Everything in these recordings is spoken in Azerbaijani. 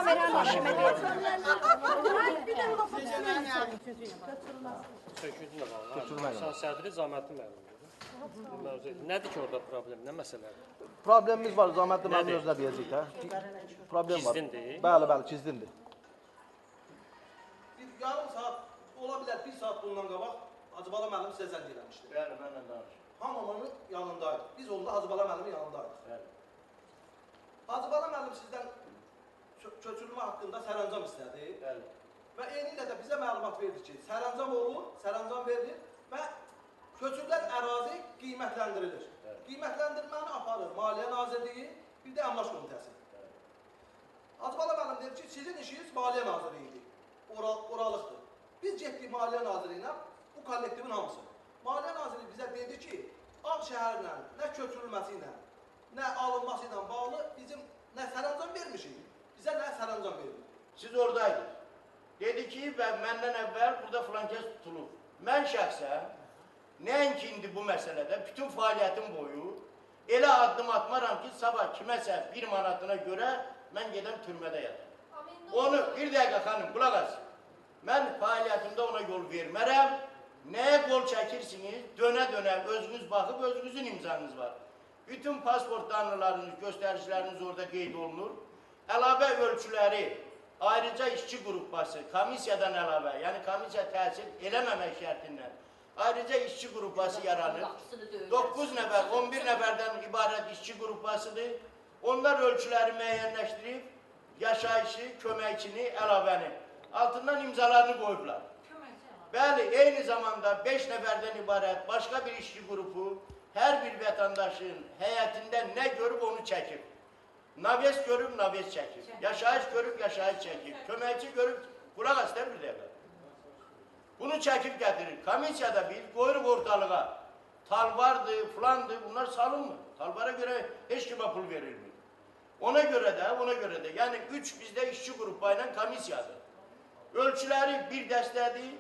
kameranın işime verin. Söküntü də var. Sən sədri Zahmətli müəllimdir. Nədir ki orada problem, nə məsələdir? Problemimiz var, Zahmətli müəllim özünə deyəcək də. Problem var. Gizlindir? Bəli, gizlindir. Bir yarım saat, ola bilər 1 saat bundan qabaq Hacıbala müəllim sizə zəng eləmişdi. Bəli, mənlə danışdım. Hamamının yanındaydı. Biz onda Hacıbala müəllimin yanındaydı. Bəli. Hacıbala müəllim sizdən köçürülmə haqqında sərəncam istədi. Bəli. Və eyni ilə də bizə məlumat verdi ki, sərəncam olur, sərəncam verilir və köçürülən ərazi qiymətləndirilir. Qiymətləndirməni aparır Maliyyə Nazirliyi, bir də Əmlak Komitəsi. Hacıbala müəllim dedi ki, sizin işiniz Maliyyə Nazirliyidir, oralıqdır. Biz getdik Maliyyə Nazirliyinə, bu kollektivin hamısı. Maliyyə Nazirliyi bizə dedi ki, Ağşəhərlə, nə köçürülməsi ilə, nə alınması ilə bağlı bizim nə sərəncam vermişik, bizə nə sərəncam verildi. Siz oradaydınız. Dedi ki, və məndən əvvəl burada filankəs tutulub. Mən şəxsən, nəinki indi bu məsələdə, bütün fəaliyyətim boyu elə addım atmaram ki, sabah kiməsə 1 manatına görə mən gedəm türmədə yatam. Onu, bir dəqiqə xanım, qulaq asın. Mən fəaliyyətimdə ona yol vermərəm. Nəyə qol çəkirsiniz, dönə-dönə özünüz baxıb, özünüzün imzanız var. Bütün pasport danlılarınız, göstəriciləriniz orada qeyd olunur. Əlavə ölçüləri, ayrıca işçi qrupası, komissiyadan əlavə, yəni komissiya təsir eləməmək şərtindən, ayrıca işçi qrupası yaranır. 9 nəfər, 11 nəfərdən ibarət işçi qrupasıdır. Onlar ölçüləri müəyyənləşdirib, yaşayışı, köməkçini, əlavəni, altından imzalarını qoyublar. Bəli, eyni zamanda 5 nəfərdən ibarət başqa bir işçi qrupu hər bir vətəndaşın həyətində nə görüb onu çəkib. Naves görüb, naves çəkib. Yaşayış görüb, yaşayış çəkib. Köməkçi görüb, qulaq asda bir dəfə. Bunu çəkib gətirir. Komissiyada biz qoyuruq ortalığa. Talvardır, filandır, bunlar salınmır. Talvara görə heç kimə pul verilmir. Ona görə də, yəni 3 bizdə işçi qrupu ilə komissiyadır. Ölçüləri bir dəstədir.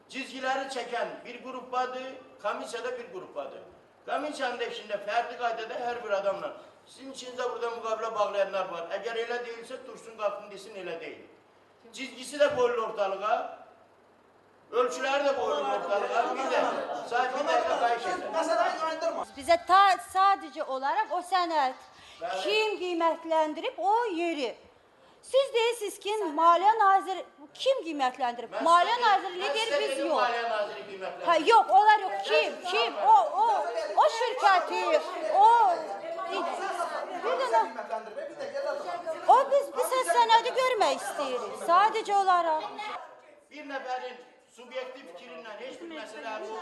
Cizgiləri çəkən bir qrupadır, komissiyada bir qrupadır. Komissiyanın da işində fərdi qaydada hər bir adamla. Sizin içinizdə burada müqabilə bağlayanlar var. Əgər elə deyilsə, dursun qalxın desin, elə deyil. Cizgisi də qoyulur ortalığa, ölçüləri də qoyulur ortalığa. Bir də sahibindən qayış edir. Bizə sadəcə olaraq o sənəd kim qiymətləndirib o yeri. Siz deyirsiniz ki, Maliyyə Naziri kim qiymətləndirib? Maliyyə Nazirliyi deyir, biz yox. Maliyyə Naziri qiymətləndirib. Yox, onlar yox. Kim? O şirkəti, biz sənədi görmək istəyirik. Sadəcə olaraq. Bir nəfərin subyektiv fikrindən heç bir məsələ olmur.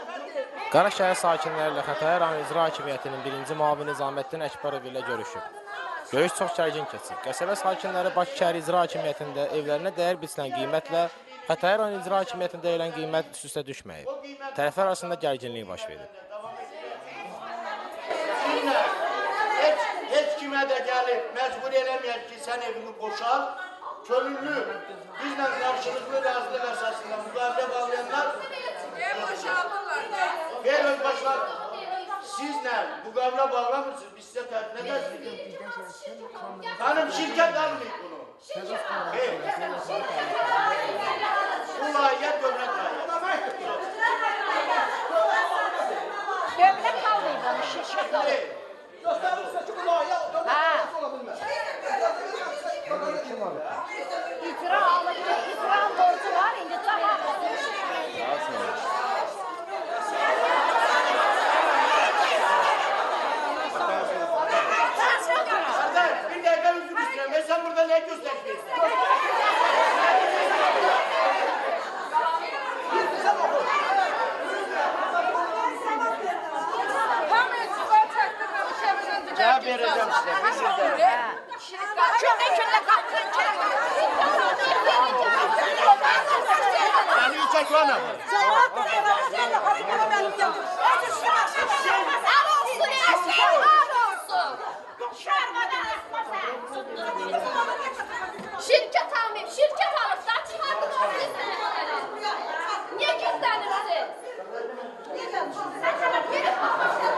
Qaraşəhər sakinləri ilə Xətai rayon icra hakimiyyətinin 1-ci müavini Nizaməddin Əkbərov ilə görüşüb. Görüş çox gərgin keçib. Qəsəbə sakinləri Bakı şəhər icra hakimiyyətində evlərinə dəyər biçilən qiymətlə Xətai rayon icra hakimiyyətində verilən qiymət üst-üstə düşməyib. Tərəflər arasında gərginlik baş verib. Heç kimə də gəlib, məcbur eləməyək ki, sən evini boşal, könüllü, bizlə qarşılıqlı razılıq əsasında müqavilə bağlayanlar verin başlar. Sizlə müqavilə bağlamırsınız, biz sizə tərəfinə dərsiniz. Hanım, şirkət almayıb bunu. Bu layihə dövlət layihəsi. Dövlət almayıb onu, şirkət almayıb. Göstərilirsə ki, bu layihə dövlət ola bilməz. İcra alıb, icra borcu var, indi daha Bir dəqiqə üzr istəyirəm, sən burada nə göstərirsən? Cevap vereceğim size. Yani uçak var mı? Şirket almayayım, şirket alıp da çıkardın o bizden. Niye gizlenirsin? Sen sana gelip bakmışsın.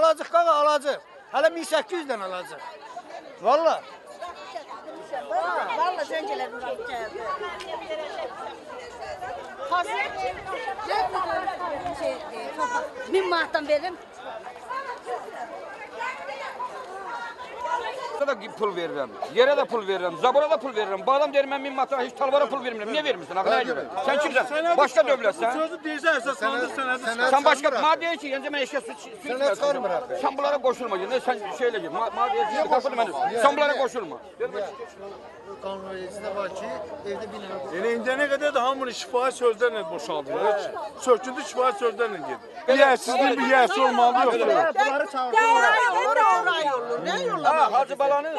alacaq qaqa, alacaq. Hələ 1800-dən alacaq. Valla. Valla zəng elədim gəldi. Hazır. 1000 manatdan verim. da pul verirəm, yerə də pul verirəm, zabora da pul verirəm. Bu adam deyir mən 1000 manata heç talvara pul vermirəm. Niyə vermirsən? Axı nəyə görə? Sən kimsən? Başqa dövlətsən. Sözü deyirsə əsaslandır sənədi. Sən başqa, mənə deyir ki, yəni mən eşə su içmirəm. Sən bunlara qoşulma. Yəni sən şeylə gir. Mənə deyir ki, qapını mən. Sən bunlara qoşulma. Qanunvericində var ki, evdə bina. Elə indiyənə qədər də hamını şifahi sözlərlə boşaldırlar ki, söküntü şifahi sözlərlə gedir. Yiyəsizliyin bir yiyəsi olmalı yoxdur. Bunları çağırırlar. Hacı Balanı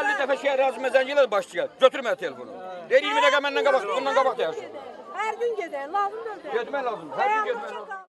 50 dəfə şəhər razımə zəng elədi başlayır. Götürmə telefonu. Deyir 20 dəqiqə məndən qabaq, bundan qabaq da yaşayır. Hər gün gedək, lazımdır. Getmək lazım. Hər gün getmək lazım.